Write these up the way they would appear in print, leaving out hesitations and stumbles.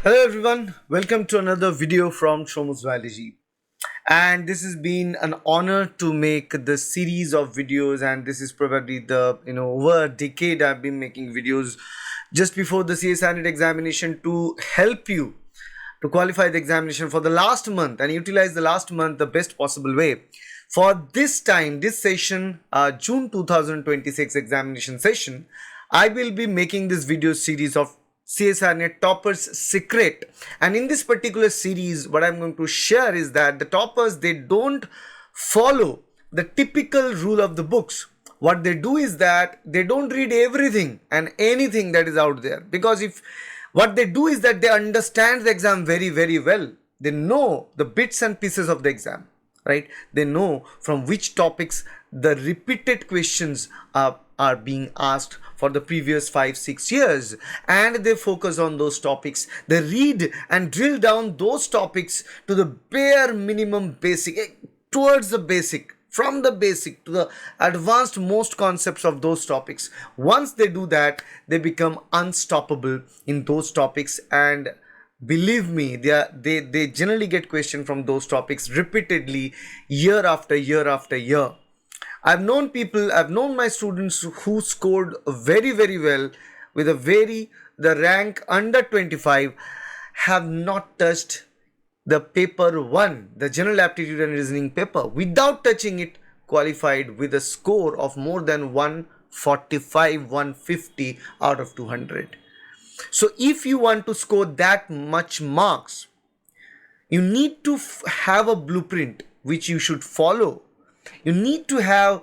Hello everyone, welcome to another video from Shomu's Biology. And this has been an honor to make this series of videos, and this is probably the over a decade I've been making videos just before the CSIR NET examination to help you to qualify the examination for the last month and utilize the last month the best possible way. For this time, this session, June 2026 examination session, I will be making this video series of CSIR NET Toppers Secret. And in this particular series, what I'm going to share is that the toppers, they don't follow the typical rule of the books. What they do is that they don't read everything and anything that is out there, because if what they do is that they understand the exam very well. They know the bits and pieces of the exam, right? They know from which topics the repeated questions are being asked for the previous 5-6 years, and they focus on those topics. They read and drill down those topics to the bare minimum basic, towards the basic, from the basic to the advanced most concepts of those topics. Once they do that, they become unstoppable in those topics, and believe me, they generally get questioned from those topics repeatedly, year after year. I've known my students who scored very well with the rank under 25, have not touched the paper 1, the general aptitude and reasoning paper, without touching it, qualified with a score of more than 145, 150 out of 200. So if you want to score that much marks, you need to have a blueprint which you should follow. You need to have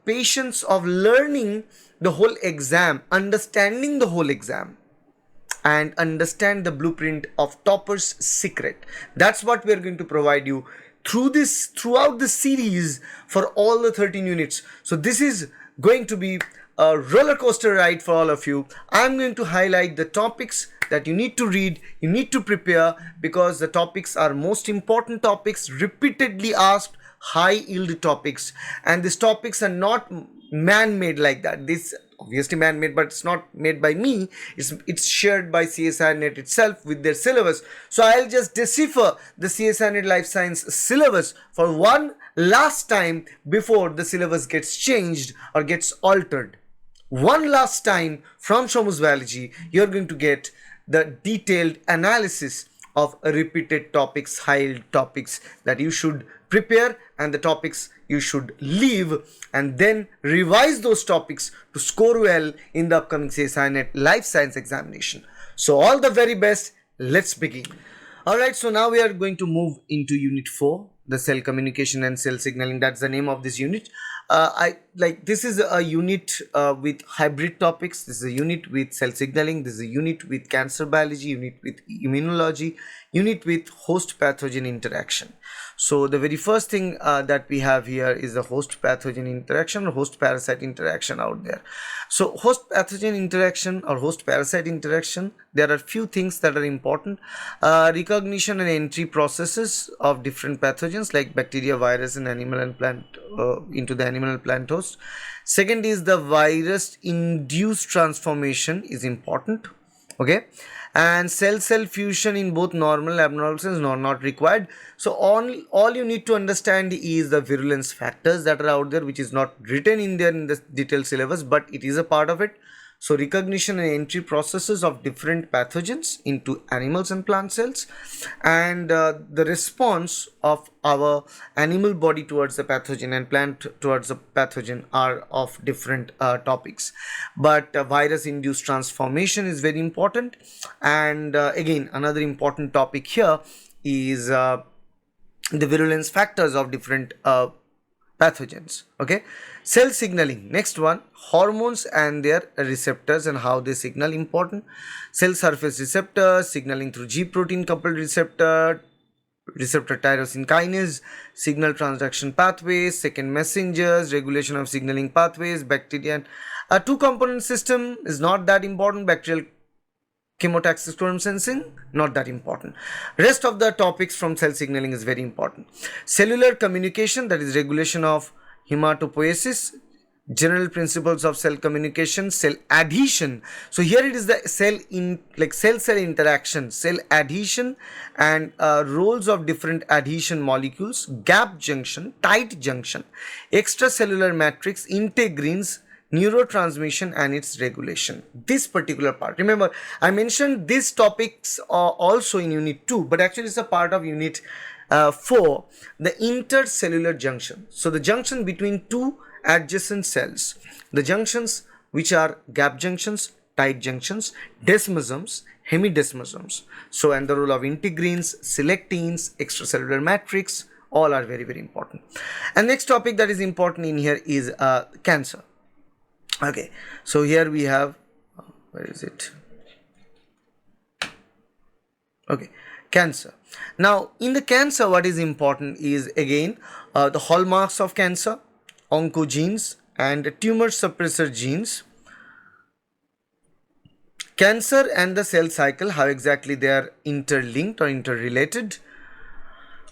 patience of learning the whole exam, understanding the whole exam, and understand the blueprint of Topper's Secret. That's what we are going to provide you throughout the series for all the 13 units. So this is going to be a roller coaster ride for all of you. I'm going to highlight the topics that you need to read, you need to prepare, because the topics are most important topics, repeatedly asked, high yield topics, and these topics are not man-made like that. This obviously man-made, but it's not made by me. It's shared by CSIR NET itself with their syllabus. So I'll just decipher the CSIR NET Life Science syllabus for one last time before the syllabus gets changed or gets altered. One last time from Shomu's Biology, you're going to get the detailed analysis of repeated topics, high yield topics that you should prepare, and the topics you should leave, and then revise those topics to score well in the upcoming CSIR NET Life Science examination. So all the very best. Let's begin. Alright, so now we are going to move into unit 4, the cell communication and cell signaling. That's the name of this unit. This is a unit with hybrid topics. This is a unit with cell signaling. This is a unit with cancer biology, unit with immunology, unit with host pathogen interaction. So the very first thing that we have here is the host pathogen interaction or host parasite interaction out there. So host pathogen interaction or host parasite interaction, there are few things that are important. Recognition and entry processes of different pathogens like bacteria, virus, and animal and plant into the animal and plant host. Second is the virus induced transformation is important. Okay, and cell fusion in both normal and abnormal cells not required. So all you need to understand is the virulence factors that are out there, which is not written in there in the detailed syllabus, but it is a part of it. So recognition and entry processes of different pathogens into animals and plant cells, and the response of our animal body towards the pathogen and plant towards the pathogen are of different topics. But virus induced transformation is very important, and again another important topic here is the virulence factors of different pathogens. Okay, cell signaling, next one, hormones and their receptors and how they signal, important. Cell surface receptors, signaling through G protein coupled receptor tyrosine kinase, signal transduction pathways, second messengers, regulation of signaling pathways, bacteria. A two component system is not that important. Bacterial chemotaxis quorum sensing, not that important. Rest of the topics from cell signaling is very important. Cellular communication, that is regulation of hematopoiesis, general principles of cell communication, cell adhesion. So here it is the cell interaction, cell adhesion, and roles of different adhesion molecules, gap junction, tight junction, extracellular matrix, integrins, neurotransmission and its regulation. This particular part, remember I mentioned these topics also in unit 2, but actually it's a part of unit 4, the intercellular junction. So the junction between two adjacent cells, the junctions which are gap junctions, tight junctions, desmosums, hemidesmosums. So, and the role of integrins, selectins, extracellular matrix, all are very, very important. And next topic that is important in here is cancer. Okay, so here we have, where is it? Okay, cancer. Now, in the cancer, what is important is again the hallmarks of cancer, oncogenes and tumor suppressor genes. Cancer and the cell cycle, how exactly they are interlinked or interrelated.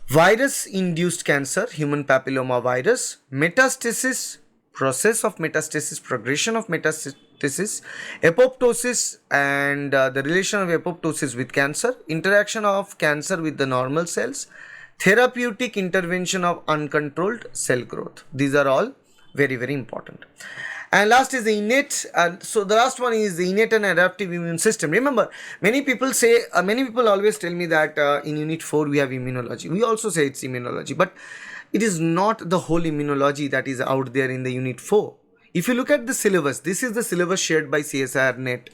Virus-induced cancer, human papilloma virus, metastasis, process of metastasis, progression of metastasis, apoptosis and the relation of apoptosis with cancer, interaction of cancer with the normal cells, therapeutic intervention of uncontrolled cell growth. These are all very, very important. And last is the innate, so the last one is the innate and adaptive immune system. Remember, many people always tell me that in unit 4 we have immunology. We also say it's immunology, but it is not the whole immunology that is out there in the unit 4. If you look at the syllabus, this is the syllabus shared by CSIR NET,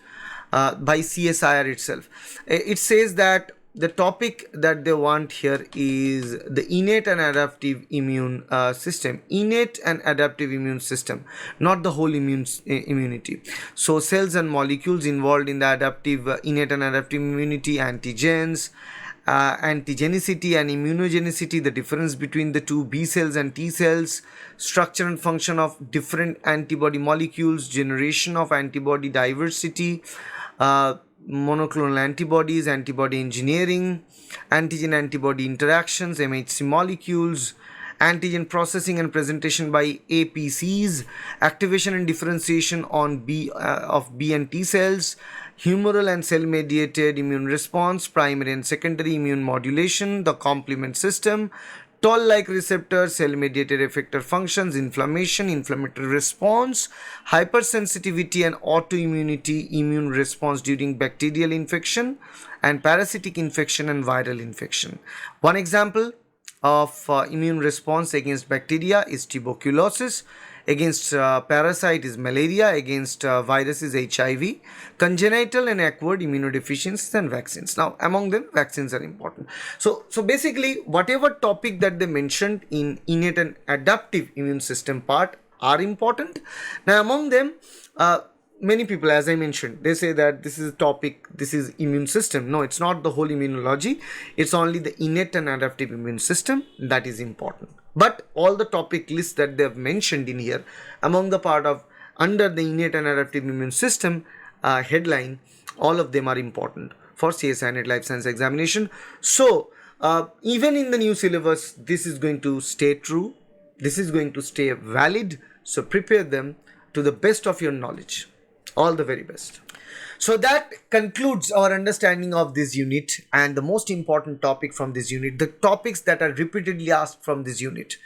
by CSIR itself. It says that the topic that they want here is the innate and adaptive immune system. Innate and adaptive immune system, not the whole immunity. So cells and molecules involved in the adaptive innate and adaptive immunity, antigens, antigenicity and immunogenicity, the difference between the two B cells and T cells, structure and function of different antibody molecules, generation of antibody diversity, monoclonal antibodies, antibody engineering, antigen-antibody interactions, MHC molecules, antigen processing and presentation by APCs, activation and differentiation on of B and T cells, humoral and cell-mediated immune response, primary and secondary immune modulation, the complement system, toll-like receptor, cell-mediated effector functions, inflammation, inflammatory response, hypersensitivity and autoimmunity, immune response during bacterial infection, and parasitic infection and viral infection. One example of immune response against bacteria is tuberculosis, against parasite is malaria, against virus is HIV, congenital and acquired immunodeficiencies and vaccines. Now, among them, vaccines are important. So basically, whatever topic that they mentioned in innate and adaptive immune system part are important. Now, among them, many people, as I mentioned, they say that this is a topic, this is immune system. No, it's not the whole immunology. It's only the innate and adaptive immune system that is important. But all the topic lists that they have mentioned in here, among the part of under the innate and adaptive immune system headline, all of them are important for CSIR NET Life Science examination. So even in the new syllabus, this is going to stay true. This is going to stay valid. So prepare them to the best of your knowledge. All the very best. So that concludes our understanding of this unit and the most important topic from this unit, the topics that are repeatedly asked from this unit.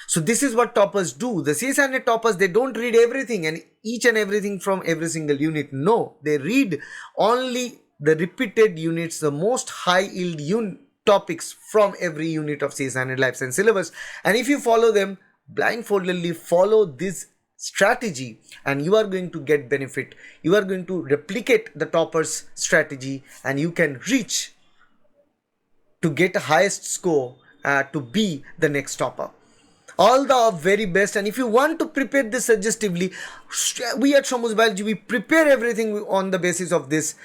So this is what toppers do. The CSIR NET toppers, they don't read everything and each and everything from every single unit. No, they read only the repeated units, the most high yield topics from every unit of CSIR NET Life Science syllabus. And if you follow them, blindfoldedly follow this strategy, and you are going to get benefit. You are going to replicate the toppers strategy and you can reach to get a highest score to be the next topper. All the very best. And if you want to prepare this suggestively, we at Shomu's Biology, we prepare everything on the basis of this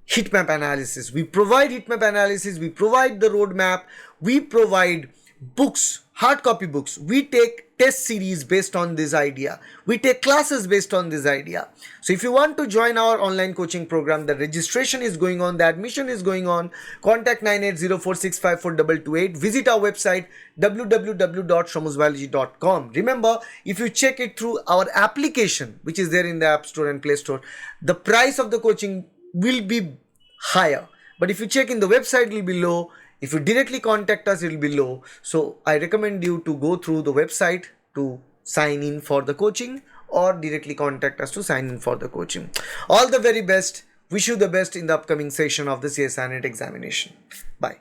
heat map analysis. We provide heat map analysis, we provide the roadmap, we provide books, hard copy books. We take test series based on this idea. We take classes based on this idea. So if you want to join our online coaching program, the registration is going on, the admission is going on. Contact 9804654228. Visit our website www.shomusbiology.com. Remember, if you check it through our application, which is there in the App Store and Play Store, the price of the coaching will be higher. But if you check in the website, it will be low. If you directly contact us, it will be low. So I recommend you to go through the website to sign in for the coaching, or directly contact us to sign in for the coaching. All the very best. Wish you the best in the upcoming session of the CSIR NET examination. Bye.